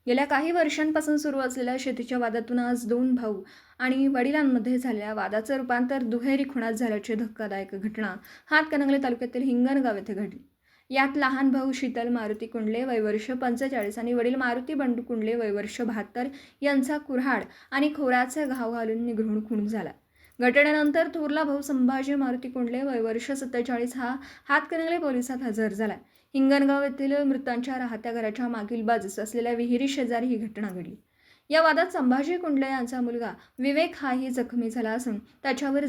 गेल्या काही वर्षांपासून सुरू असलेल्या शेतीच्या वादातून आज दोन भाऊ आणि वडिलांमध्ये झालेल्या वादाचं रूपांतर दुहेरी खुणात झाल्याची धक्कादायक घटना हातकणंगले तालुक्यातील हिंगणगाव येथे घडली. यात लहान भाऊ शीतल मारुती कुंडले वय वर्ष 45 आणि वडील मारुती बंडू कुंडले वय वर्ष 72 यांचा कुऱ्हाड आणि खोराचे घाव घालून निघून खून झाला. घटनेनंतर थोरला भाऊ संभाजी मारुती कुंडले वय वर्ष 47 हा हातकणंगले पोलिसात हजर झाला. हिंगणगाव येथील मृतांच्या राहत्या घराच्या मागील बाजूस असलेल्या विहिरी शेजारी ही घटना घडली. या वादात संभाजी कुंडले यांचा मुलगा विवेक हाही जखमी झाला असून त्याच्यावर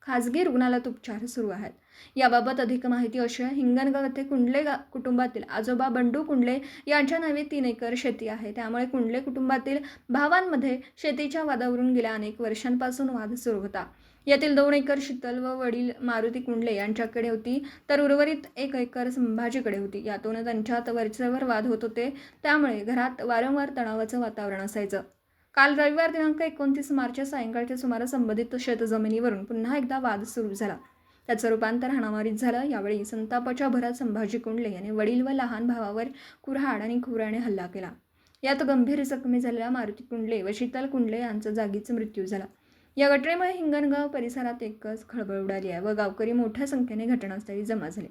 खाजगी रुग्णालयात उपचार सुरू आहेत. याबाबत अधिक माहिती अशी आहे. हिंगणगाव येथे कुंडले कुटुंबातील आजोबा बंडू कुंडले यांच्या नावे 3 एकर शेती आहे. त्यामुळे कुंडले कुटुंबातील भावांमध्ये शेतीच्या वादावरून गेल्या अनेक वर्षांपासून वाद सुरू होता. यातील 2 एकर शीतल व वडील मारुती कुंडले यांच्याकडे होती, तर उर्वरित 1 एकर संभाजीकडे होती. यातून त्यांच्यात वरचेवर वाद होत होते. त्यामुळे घरात वारंवार तणावाचं वातावरण असायचं. काल रविवार दिनांक 29 मार्च सायंकाळच्या सुमारास संबंधित शेतजमिनीवरून पुन्हा एकदा वाद सुरू झाला. त्याचं रूपांतर हाणामारीत झालं. यावेळी संतापाच्या भरात संभाजी कुंडले यांनी वडील व लहान भावावर कुऱ्हाड आणि खोऱ्याने हल्ला केला. यात गंभीर जखमी झालेल्या मारुती कुंडले व शीतल कुंडले यांचा जागीच मृत्यू झाला. या घटनेमुळे हिंगणगाव परिसरात एकच खळबळ उडाली आहे व गावकरी मोठ्या संख्येने घटनास्थळी जमा झाले.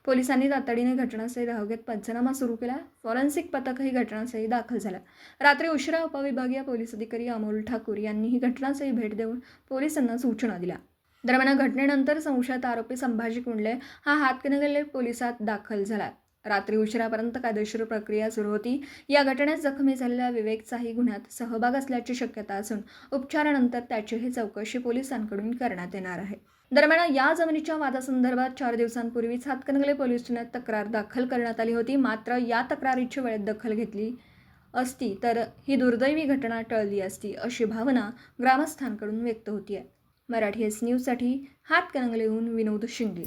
पोलिसांनी तातडीने घटनास्थळी धाव घेत पंचनामा सुरू केला. फॉरेन्सिक पथकही घटनास्थळी दाखल झालं. रात्री उशिरा उपविभागीय पोलीस अधिकारी अमोल ठाकूर यांनी ही घटनास्थळी भेट देऊन पोलिसांना सूचना दिल्या. दरम्यान घटनेनंतर संशयित आरोपी संभाजी कुंडले हा हातकणंगले पोलिसात दाखल झाला. रात्री उशिरापर्यंत कायदेशीर प्रक्रिया सुरू होती. या घटनेत जखमी झालेल्या विवेकचाही गुन्ह्यात सहभाग असल्याची शक्यता असून उपचारानंतर त्याचीही चौकशी पोलिसांकडून करण्यात येणार आहे. दरम्यान या जमिनीच्या वादासंदर्भात 4 दिवसांपूर्वीच हातकणंगले पोलीस ठाण्यात तक्रार दाखल करण्यात आली होती. मात्र या तक्रारीची वेळेत दखल घेतली असती तर ही दुर्दैवी घटना टळली असती, अशी भावना ग्रामस्थांकडून व्यक्त होती आहे. मराठी एस न्यूजसाठी हातकणंगलेहून विनोद शिंदे.